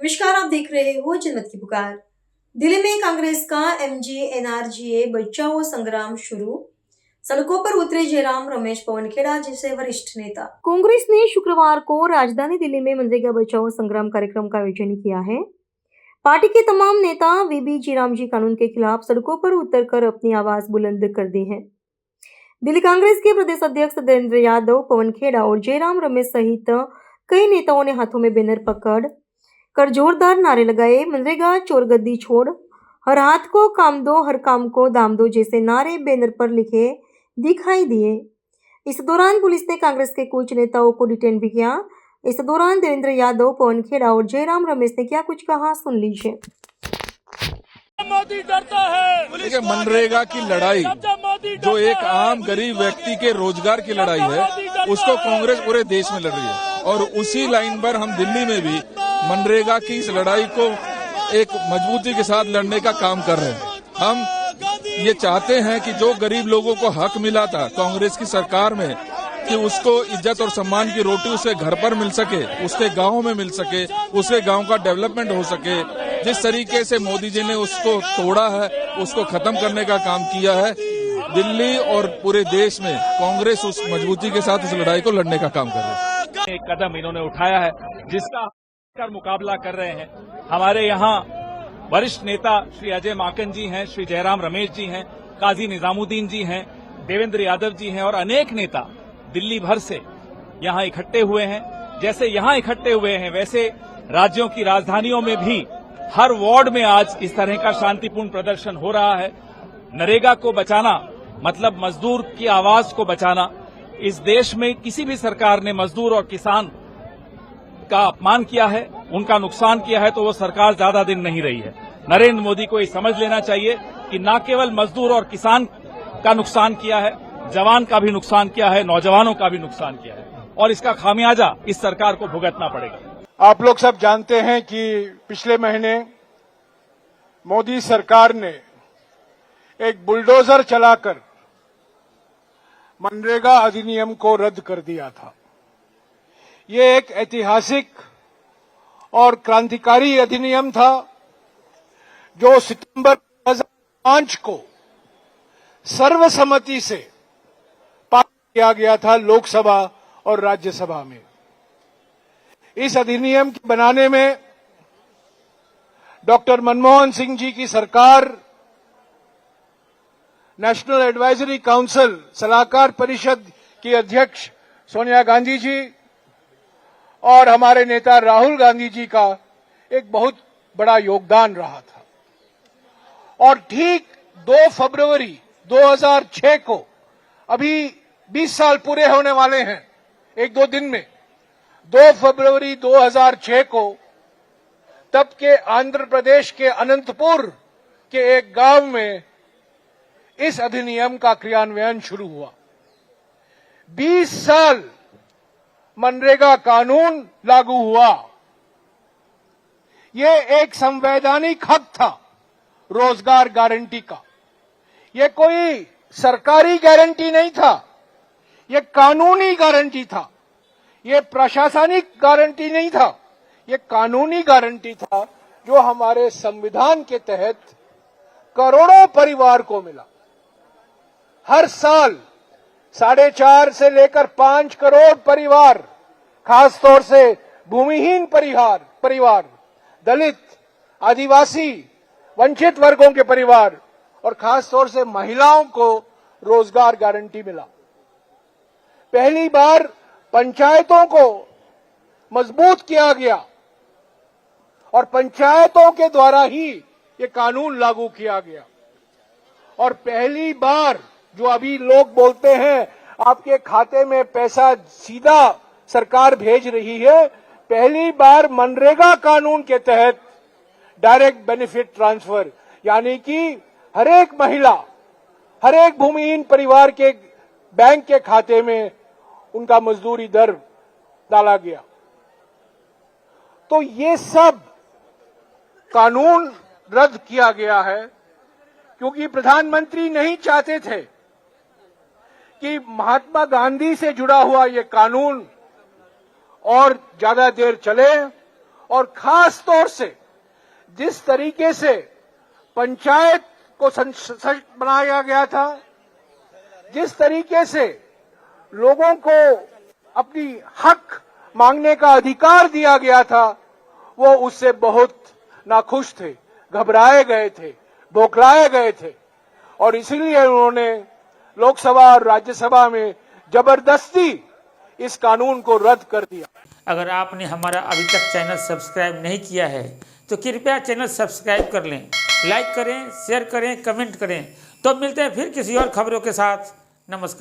नमस्कार, आप देख रहे हो जनमत की पुकार। दिल्ली में कांग्रेस का MG-NRGA बचाओ संग्राम शुरू। सड़कों पर उतरे जयराम रमेश, पवन खेड़ा जैसे वरिष्ठ नेता। कांग्रेस ने शुक्रवार को राजधानी दिल्ली में मनरेगा बचाओ संग्राम कार्यक्रम का आयोजन किया है। पार्टी के तमाम नेता VB जयरामजी कानून के खिलाफ सड़कों पर उतरकर अपनी आवाज बुलंद कर दी है। दिल्ली कांग्रेस के प्रदेश अध्यक्ष देवेंद्र यादव, पवन खेड़ा और जयराम रमेश सहित कई नेताओं ने हाथों में बैनर पकड़ कर जोरदार नारे लगाए। मनरेगा चोर गद्दी छोड़, हर हाथ को काम दो, हर काम को दाम दो जैसे नारे बैनर पर लिखे दिखाई दिए। इस दौरान पुलिस ने कांग्रेस के कुछ नेताओं को डिटेन भी किया। इस दौरान देवेंद्र यादव, पवन खेड़ा और जयराम रमेश ने क्या कुछ कहा, सुन लीजिए। मोदी डरता है। देखिए, मनरेगा की लड़ाई जो एक आम गरीब व्यक्ति के रोजगार की लड़ाई है, उसको कांग्रेस पूरे देश में लड़ रही है और उसी लाइन पर हम दिल्ली में भी मनरेगा की इस लड़ाई को एक मजबूती के साथ लड़ने का काम कर रहे हैं। हम ये चाहते हैं कि जो गरीब लोगों को हक मिला था कांग्रेस की सरकार में कि उसको इज्जत और सम्मान की रोटी उसके घर पर मिल सके, उसके गांव में मिल सके, उसके गांव का डेवलपमेंट हो सके। जिस तरीके से मोदी जी ने उसको तोड़ा है, उसको खत्म करने का काम किया है, दिल्ली और पूरे देश में कांग्रेस उस मजबूती के साथ उस लड़ाई को लड़ने का काम कर रही है। एक कदम इन्होंने उठाया है जिसका मुकाबला कर रहे हैं। हमारे यहाँ वरिष्ठ नेता श्री अजय माकन जी हैं, श्री जयराम रमेश जी हैं, काजी निजामुद्दीन जी हैं, देवेंद्र यादव जी हैं और अनेक नेता दिल्ली भर से यहाँ इकट्ठे हुए हैं। जैसे यहाँ इकट्ठे हुए हैं वैसे राज्यों की राजधानियों में भी हर वार्ड में आज इस तरह का शांतिपूर्ण प्रदर्शन हो रहा है। नरेगा को बचाना मतलब मजदूर की आवाज को बचाना। इस देश में किसी भी सरकार ने मजदूर और किसान का अपमान किया है, उनका नुकसान किया है तो वो सरकार ज्यादा दिन नहीं रही है। नरेंद्र मोदी को ये समझ लेना चाहिए कि न केवल मजदूर और किसान का नुकसान किया है, जवान का भी नुकसान किया है, नौजवानों का भी नुकसान किया है और इसका खामियाजा इस सरकार को भुगतना पड़ेगा। आप लोग सब जानते हैं कि पिछले महीने मोदी सरकार ने एक बुलडोजर चलाकर मनरेगा अधिनियम को रद्द कर दिया था। ये एक ऐतिहासिक और क्रांतिकारी अधिनियम था जो सितंबर 2005 को सर्वसम्मति से पास किया गया था लोकसभा और राज्यसभा में। इस अधिनियम के बनाने में डॉक्टर मनमोहन सिंह जी की सरकार, नेशनल एडवाइजरी काउंसिल सलाहकार परिषद की अध्यक्ष सोनिया गांधी जी और हमारे नेता राहुल गांधी जी का एक बहुत बड़ा योगदान रहा था। और ठीक 2 फरवरी 2006 को, अभी 20 साल पूरे होने वाले हैं 1-2 दिन में, 2 फरवरी 2006 को तब के आंध्र प्रदेश के अनंतपुर के एक गांव में इस अधिनियम का क्रियान्वयन शुरू हुआ। 20 साल मनरेगा कानून लागू हुआ। ये एक संवैधानिक हक था रोजगार गारंटी का। ये कोई सरकारी गारंटी नहीं था, ये कानूनी गारंटी था। ये प्रशासनिक गारंटी नहीं था, ये कानूनी गारंटी था जो हमारे संविधान के तहत करोड़ों परिवार को मिला। हर साल 4.5 से लेकर 5 करोड़ परिवार, खासतौर से भूमिहीन परिवार, दलित, आदिवासी, वंचित वर्गों के परिवार और खासतौर से महिलाओं को रोजगार गारंटी मिला। पहली बार पंचायतों को मजबूत किया गया और पंचायतों के द्वारा ही ये कानून लागू किया गया। और पहली बार, जो अभी लोग बोलते हैं आपके खाते में पैसा सीधा सरकार भेज रही है, पहली बार मनरेगा कानून के तहत डायरेक्ट बेनिफिट ट्रांसफर, यानी कि हर एक महिला, हर एक भूमिहीन परिवार के बैंक के खाते में उनका मजदूरी दर डाला गया। तो ये सब कानून रद्द किया गया है क्योंकि प्रधानमंत्री नहीं चाहते थे कि महात्मा गांधी से जुड़ा हुआ ये कानून और ज्यादा देर चले और खास तौर से जिस तरीके से पंचायत को सशक्त बनाया गया था, जिस तरीके से लोगों को अपनी हक मांगने का अधिकार दिया गया था, वो उससे बहुत नाखुश थे, घबराए गए थे, बौखलाए गए थे और इसीलिए उन्होंने लोकसभा और राज्यसभा में जबरदस्ती इस कानून को रद्द कर दिया। अगर आपने हमारा अभी तक चैनल सब्सक्राइब नहीं किया है तो कृपया चैनल सब्सक्राइब कर लें, लाइक करें, शेयर करें, कमेंट करें। तो मिलते हैं फिर किसी और खबरों के साथ। नमस्कार।